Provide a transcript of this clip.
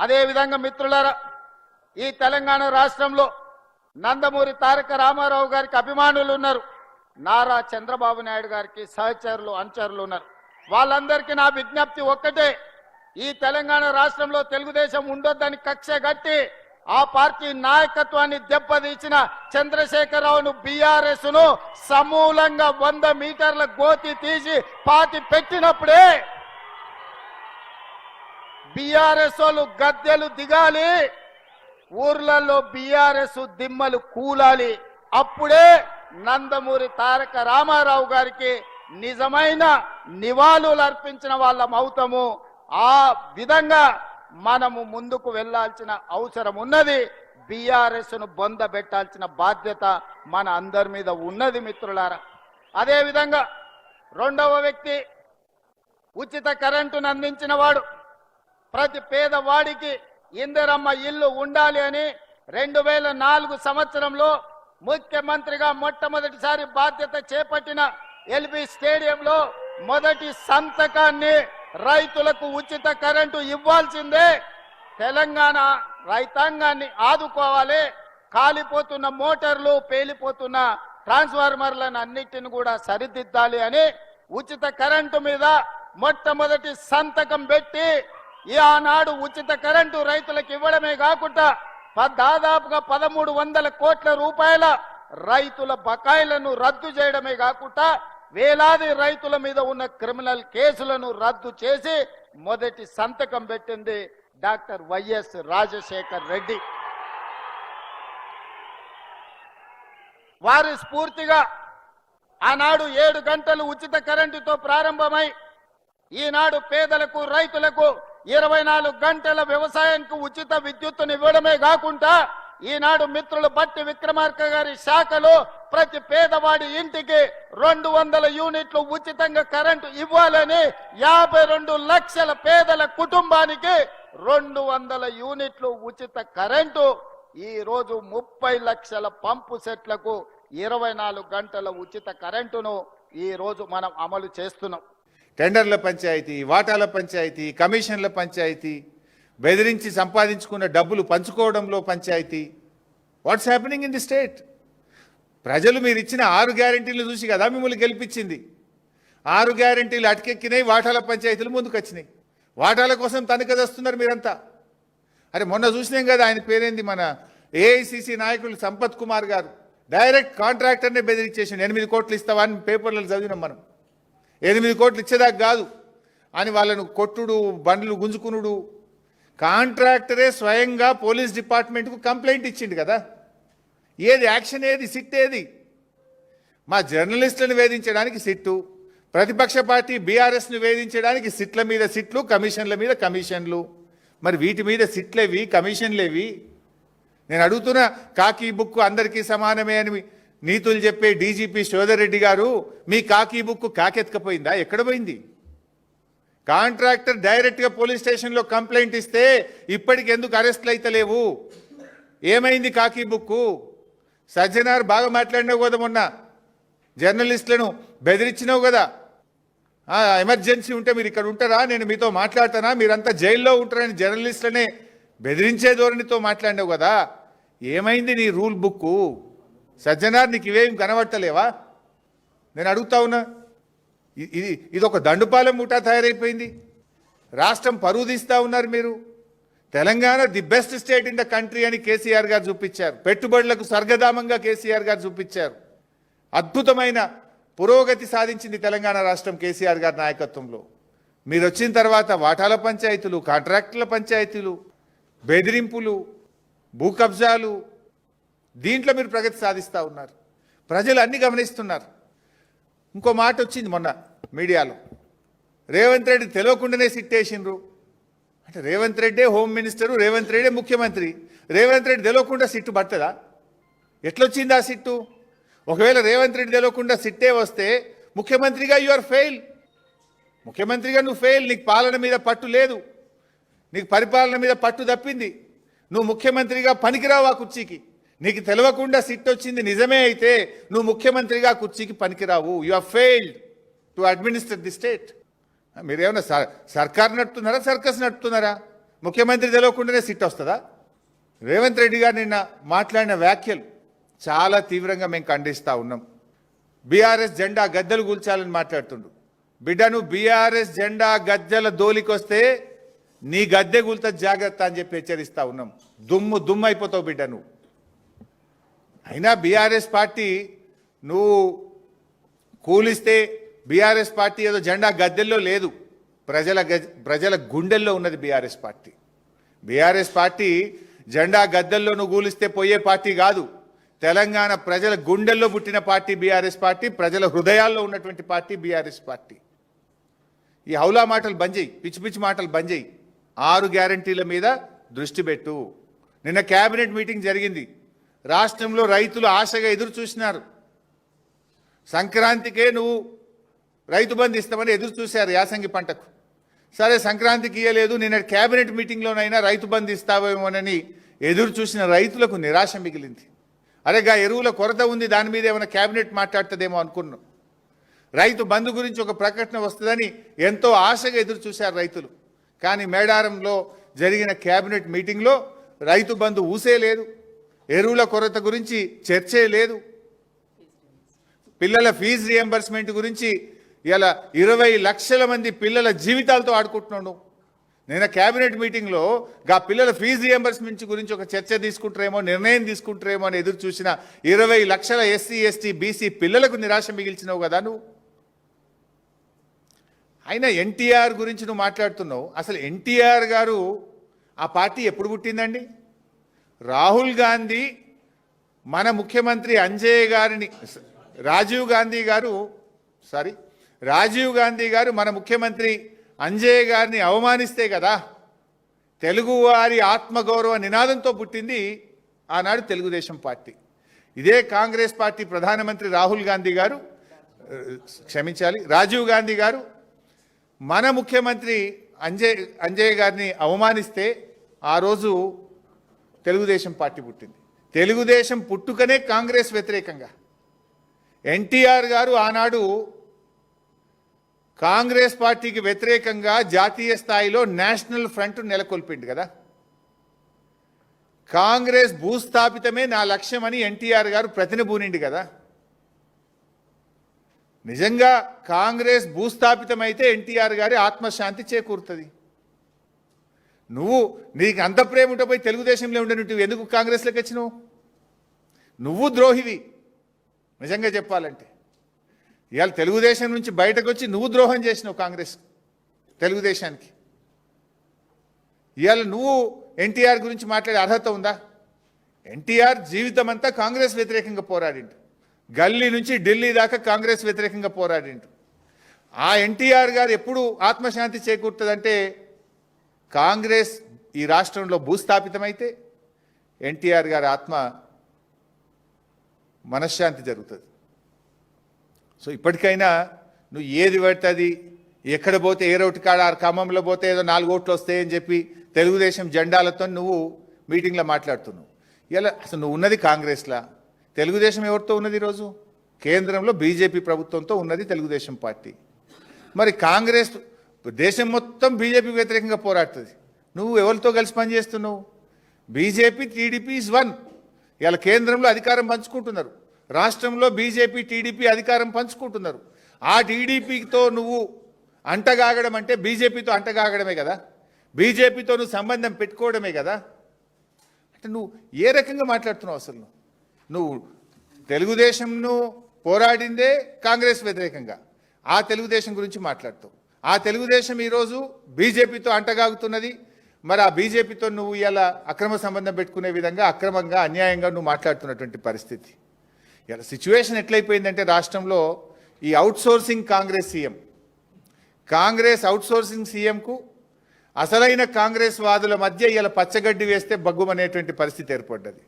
అదేవిధంగా మిత్రులారా, ఈ తెలంగాణ రాష్ట్రంలో నందమూరి తారక రామారావు గారికి అభిమానులు ఉన్నారు, నారా చంద్రబాబు నాయుడు గారికి సహచరులు అనుచరులు ఉన్నారు. వాళ్ళందరికీ నా విజ్ఞప్తి ఒక్కటే, ఈ తెలంగాణ రాష్ట్రంలో తెలుగుదేశం ఉండొద్దని కక్ష గట్టి ఆ పార్టీ నాయకత్వాన్ని దెబ్బతీసిన చంద్రశేఖరరావును బీఆర్ఎస్ ను సమూలంగా 100 మీటర్ల గోతి తీసి పాతి పెట్టినప్పుడే బీఆర్ఎస్ వాళ్ళు గద్దెలు దిగాలి, ఊర్లలో బీఆర్ఎస్ దిమ్మలు కూలాలి. అప్పుడే నందమూరి తారక రామారావు గారికి నిజమైన నివాళులు అర్పించిన వాళ్ళం అవుతాము. ఆ విధంగా మనము ముందుకు వెళ్లాల్సిన అవసరం ఉన్నది. బీఆర్ఎస్ ను బొందబెట్టాల్సిన బాధ్యత మన అందరి మీద ఉన్నది మిత్రులారా. అదేవిధంగా రెండవ వ్యక్తి ఉచిత కరెంటును అందించిన వాడు, ప్రతి పేదవాడికి ఇందిరమ్మ ఇల్లు ఉండాలి అని 2004 సంవత్సరంలో ముఖ్యమంత్రిగా మొట్టమొదటిసారి బాధ్యత చేపట్టిన ఎల్బీ స్టేడియంలో మొదటి సంతకాన్ని రైతులకు ఉచిత కరెంటు ఇవ్వాల్సిందే. తెలంగాణ రైతాంగాన్ని ఆదుకోవాలి. కాలిపోతున్న మోటార్లు, పేలిపోతున్న ట్రాన్స్ఫార్మర్లను అన్నిటిని కూడా సరిదిద్దాలి అని ఉచిత కరెంటు మీద మొట్టమొదటి సంతకం పెట్టి ఆనాడు ఉచిత కరెంటు రైతులకు ఇవ్వడమే కాకుండా దాదాపుగా 1300 కోట్ల రూపాయల రైతుల బకాయిలను రద్దు చేయడమే కాకుండా వేలాది రైతుల మీద ఉన్న క్రిమినల్ కేసులను రద్దు చేసి మొదటి సంతకం పెట్టింది డాక్టర్ వైఎస్ రాజశేఖర్ రెడ్డి. వారి స్ఫూర్తిగా ఆనాడు 7 గంటలు ఉచిత కరెంటుతో ప్రారంభమై ఈనాడు పేదలకు రైతులకు 24 గంటల వ్యవసాయానికి ఉచిత విద్యుత్తును ఇవ్వడమే కాకుండా ఈనాడు మిత్రులు బట్టి విక్రమార్క గారి శాఖలో ప్రతి పేదవాడి ఇంటికి 200 యూనిట్లు ఉచితంగా కరెంటు ఇవ్వాలని 52 లక్షల పేదల కుటుంబానికి 200 యూనిట్లు ఉచిత కరెంటు, ఈ రోజు 30 లక్షల పంపు సెట్లకు 24 గంటల ఉచిత కరెంటును ఈ రోజు మనం అమలు చేస్తున్నాం. టెండర్ల పంచాయతీ, వాటాల పంచాయతీ, కమిషన్ల పంచాయతీ, బెదిరించి సంపాదించుకున్న డబ్బులు పంచుకోవడంలో పంచాయతీ. What's happening in the state? ప్రజలు మీరు ఇచ్చిన 6 గ్యారెంటీలు చూసి కదా మిమ్మల్ని గెలిపించింది. 6 గ్యారెంటీలు అటకెక్కినాయి, వాటాల పంచాయతీలు ముందుకు వచ్చినాయి. వాటాల కోసం తనకదస్తున్నారు మీరంతా. అరే మొన్న చూసినాం కదా, ఆయన పేరేంది, మన ఏఐసిసి నాయకులు సంపత్ కుమార్ గారు డైరెక్ట్ కాంట్రాక్టర్నే బెదిరించేసిండు. 8 కోట్లు ఇస్తావా అని పేపర్లలో చదివినాం మనం. 8 కోట్లు ఇచ్చేదాకా కాదు అని వాళ్ళను కొట్టుడు, బండ్లు గుంజుకునుడు. కాంట్రాక్టరే స్వయంగా పోలీస్ డిపార్ట్మెంట్కు కంప్లైంట్ ఇచ్చిండు కదా. ఏది యాక్షన్, ఏది సిట్, ఏది? మా జర్నలిస్టులను వేధించడానికి సిట్టు, ప్రతిపక్ష పార్టీ బీఆర్ఎస్ను వేధించడానికి సిట్ల మీద సిట్లు, కమిషన్ల మీద కమిషన్లు. మరి వీటి మీద సిట్లేవి, కమిషన్లేవి? నేను అడుగుతున్న, కాకి బుక్ అందరికీ సమానమే అని నీతులు చెప్పే డీజీపీ శోధర్ రెడ్డి గారు, మీ కాకి బుక్ కాకెత్తుకపోయిందా? ఎక్కడ పోయింది? కాంట్రాక్టర్ డైరెక్ట్గా పోలీస్ స్టేషన్లో కంప్లైంట్ ఇస్తే ఇప్పటికి ఎందుకు అరెస్ట్లు అయితే లేవు? ఏమైంది కాకి బుక్కు? సజ్జనార్ బాగా మాట్లాడినావు కదా, మొన్న జర్నలిస్టులను బెదిరించినావు కదా. ఎమర్జెన్సీ ఉంటే మీరు ఇక్కడ ఉంటారా, నేను మీతో మాట్లాడతానా, మీరంతా జైల్లో ఉంటారని జర్నలిస్టులనే బెదిరించే ధోరణితో మాట్లాడినావు కదా. ఏమైంది నీ రూల్ బుక్కు? సజ్జనార్, నీకు ఇవేం కనబట్టలేవా? నేను అడుగుతా ఉన్నా. ఇది ఒక దండుపాలెం ముఠా తయారైపోయింది. రాష్ట్రం పరువు తీస్తూ ఉన్నారు మీరు. Telangana the best state in the country అని కేసీఆర్ గారు చూపించారు. పెట్టుబడులకు స్వర్గధామంగా కేసీఆర్ గారు చూపించారు. అద్భుతమైన పురోగతి సాధించింది తెలంగాణ రాష్ట్రం కేసీఆర్ గారి నాయకత్వంలో. మీరు వచ్చిన తర్వాత వాటాల పంచాయతీలు, కాంట్రాక్టుల పంచాయతీలు, బెదిరింపులు, భూ కబ్జాలు, దీంట్లో మీరు ప్రగతి సాధిస్తూ ఉన్నారు. ప్రజలు అన్ని గమనిస్తున్నారు. ఇంకో మాట వచ్చింది మొన్న మీడియాలో, రేవంత్ రెడ్డి తెలియకుండానే సిట్టేసిండ్రు అంటే. రేవంత్ రెడ్డే హోమ్ మినిస్టరు, రేవంత్ రెడ్డే ముఖ్యమంత్రి. రేవంత్ రెడ్డి తెలియకుండా సిట్టు పడుతుందా? ఎట్లొచ్చింది ఆ సిట్టు? ఒకవేళ రేవంత్ రెడ్డి తెలియకుండా సిట్టే వస్తే ముఖ్యమంత్రిగా యు ఆర్ ఫెయిల్. ముఖ్యమంత్రిగా నువ్వు ఫెయిల్. నీకు పాలన మీద పట్టు లేదు, నీకు పరిపాలన మీద పట్టు తప్పింది. నువ్వు ముఖ్యమంత్రిగా పనికిరావు ఆ కుర్చీకి. నీకు తెలియకుండా సిట్ వచ్చింది నిజమే అయితే నువ్వు ముఖ్యమంత్రిగా కుర్చీకి పనికిరావు. You are failed to administer the state. మీరేమన్నా సర్కార్ నడుపుతున్నారా, సర్కస్ నడుపుతున్నారా? ముఖ్యమంత్రి తెలియకుండానే సిట్ వస్తుందా? రేవంత్ రెడ్డి గారు నిన్న మాట్లాడిన వ్యాఖ్యలు చాలా తీవ్రంగా మేము ఖండిస్తూ ఉన్నాం. బీఆర్ఎస్ జెండా గద్దెలు కూల్చాలని మాట్లాడుతుండు. బిడ్డను బీఆర్ఎస్ జెండా గద్దెల దోలికొస్తే నీ గద్దె కూల్త జాగ్రత్త అని చెప్పి హెచ్చరిస్తా ఉన్నాం. దుమ్ము అయిపోతావు బిడ్డ నువ్వు. అయినా బీఆర్ఎస్ పార్టీ నువ్వు కూలిస్తే బీఆర్ఎస్ పార్టీ ఏదో జెండా గద్దెల్లో లేదు, ప్రజల గుండెల్లో ఉన్నది బీఆర్ఎస్ పార్టీ. బీఆర్ఎస్ పార్టీ జెండా గద్దెల్లో నువ్వు కూలిస్తే పోయే పార్టీ కాదు. తెలంగాణ ప్రజల గుండెల్లో పుట్టిన పార్టీ బీఆర్ఎస్ పార్టీ, ప్రజల హృదయాల్లో ఉన్నటువంటి పార్టీ బీఆర్ఎస్ పార్టీ. ఈ హౌలా మాటలు బంద్ చేయి, పిచ్చి పిచ్చి మాటలు బంద్ చేయి. 6 గ్యారంటీల మీద దృష్టి పెట్టు. నిన్న కేబినెట్ మీటింగ్ జరిగింది. రాష్ట్రంలో రైతులు ఆశగా ఎదురు చూసినారు. సంక్రాంతికే నువ్వు రైతు బంధు ఇస్తామని ఎదురు చూశారు యాసంగి పంటకు. సరే సంక్రాంతికి ఇయ్యలేదు, నిన్న కేబినెట్ మీటింగ్లోనైనా రైతు బంధు ఇస్తావేమోనని ఎదురు చూసిన రైతులకు నిరాశ మిగిలింది. అరేగా ఎరువుల కొరత ఉంది, దాని మీద ఏమైనా కేబినెట్ మాట్లాడుతుందేమో అనుకున్నాం. రైతు బంధు గురించి ఒక ప్రకటన వస్తుందని ఎంతో ఆశగా ఎదురు చూశారు రైతులు. కానీ మేడారంలో జరిగిన కేబినెట్ మీటింగ్లో రైతు బంధు ఊసే లేదు, ఎరువుల కొరత గురించి చర్చే లేదు, పిల్లల ఫీజు రియంబర్స్మెంట్ గురించి ఇలా 20 లక్షల మంది పిల్లల జీవితాలతో ఆడుకుంటున్నాడు. నేను కేబినెట్ మీటింగ్లో గా పిల్లల ఫీజు రియంబర్స్మెంట్ గురించి ఒక చర్చ తీసుకుంటారేమో, నిర్ణయం తీసుకుంటారేమో అని ఎదురు చూసిన 20 లక్షల ఎస్సీ ఎస్టీ బీసీ పిల్లలకు నిరాశ మిగిల్చినావు కదా నువ్వు. అయినా ఎన్టీఆర్ గురించి నువ్వు మాట్లాడుతున్నావు. అసలు ఎన్టీఆర్ గారు ఆ పార్టీ ఎప్పుడు పుట్టిందండి? రాహుల్ గాంధీ మన ముఖ్యమంత్రి రాజీవ్ గాంధీ గారు మన ముఖ్యమంత్రి అంజయ్య గారిని అవమానిస్తే కదా తెలుగువారి ఆత్మగౌరవ నినాదంతో పుట్టింది ఆనాడు తెలుగుదేశం పార్టీ. ఇదే కాంగ్రెస్ పార్టీ ప్రధానమంత్రి రాజీవ్ గాంధీ గారు మన ముఖ్యమంత్రి అంజయ్య గారిని అవమానిస్తే ఆ రోజు తెలుగుదేశం పార్టీ పుట్టింది. తెలుగుదేశం పుట్టుకనే కాంగ్రెస్ వ్యతిరేకంగా. ఎన్టీఆర్ గారు ఆనాడు కాంగ్రెస్ పార్టీకి వ్యతిరేకంగా జాతీయ స్థాయిలో నేషనల్ ఫ్రంట్ నెలకొల్పిండు కదా. కాంగ్రెస్ భూస్థాపితమే నా లక్ష్యమని ఎన్టీఆర్ గారు ప్రతినబూనిండు కదా. నిజంగా కాంగ్రెస్ భూస్థాపితమైతే ఎన్టీఆర్ గారి ఆత్మశాంతి చేకూరుతుంది. నీకు అంత ప్రేమ ఉంటే పోయి తెలుగుదేశంలో ఉండే నువ్వు ఎందుకు కాంగ్రెస్లోకి వచ్చినావు? నువ్వు ద్రోహివి నిజంగా చెప్పాలంటే. ఇవాళ తెలుగుదేశం నుంచి బయటకు వచ్చి నువ్వు ద్రోహం చేసినావు తెలుగుదేశానికి. ఇవాళ నువ్వు ఎన్టీఆర్ గురించి మాట్లాడే అర్హత ఉందా? ఎన్టీఆర్ జీవితం అంతా కాంగ్రెస్ వ్యతిరేకంగా పోరాడిండు. గల్లీ నుంచి ఢిల్లీ దాకా కాంగ్రెస్ వ్యతిరేకంగా పోరాడిండు. ఆ ఎన్టీఆర్ గారు ఎప్పుడు ఆత్మశాంతి చేకూరుతుందంటే కాంగ్రెస్ ఈ రాష్ట్రంలో భూస్థాపితమైతే ఎన్టీఆర్ గారి మనశ్శాంతి జరుగుతుంది. సో ఇప్పటికైనా నువ్వు ఏది పడుతుంది, ఎక్కడ పోతే ఏ రోడ్డు కాడ ఖమ్మంలో పోతే ఏదో 4 ఓట్లు వస్తాయని చెప్పి తెలుగుదేశం జెండాలతో నువ్వు మీటింగ్లో మాట్లాడుతున్నావు. ఇలా అసలు నువ్వు ఉన్నది కాంగ్రెస్లా, తెలుగుదేశం ఎవరితో ఉన్నది? ఈరోజు కేంద్రంలో బీజేపీ ప్రభుత్వంతో ఉన్నది తెలుగుదేశం పార్టీ. మరి కాంగ్రెస్ దేశం మొత్తం బీజేపీ వ్యతిరేకంగా పోరాడుతుంది. నువ్వు ఎవరితో కలిసి పనిచేస్తున్నావు? BJP TDP is one. ఇలా కేంద్రంలో అధికారం పంచుకుంటున్నారు, రాష్ట్రంలో బీజేపీ టీడీపీ అధికారం పంచుకుంటున్నారు. ఆ టీడీపీతో నువ్వు అంటగాగడం అంటే బీజేపీతో అంటగాగడమే కదా, బీజేపీతో నువ్వు సంబంధం పెట్టుకోవడమే కదా. అంటే నువ్వు ఏ రకంగా మాట్లాడుతున్నావు? అసలు నువ్వు తెలుగుదేశంను పోరాడిందే కాంగ్రెస్ వ్యతిరేకంగా, ఆ తెలుగుదేశం గురించి మాట్లాడుతావు. ఆ తెలుగుదేశం ఈరోజు బీజేపీతో అంటగాగుతున్నది. మరి ఆ బీజేపీతో నువ్వు ఇలా అక్రమ సంబంధం పెట్టుకునే విధంగా అక్రమంగా అన్యాయంగా నువ్వు మాట్లాడుతున్నటువంటి పరిస్థితి. ఇలా సిచ్యువేషన్ ఎట్లయిపోయిందంటే రాష్ట్రంలో ఈ అవుట్సోర్సింగ్ కాంగ్రెస్ అవుట్సోర్సింగ్ సీఎంకు అసలైన కాంగ్రెస్ వాదుల మధ్య ఇలా పచ్చగడ్డి వేస్తే బగ్గుమనేటువంటి పరిస్థితి ఏర్పడ్డది.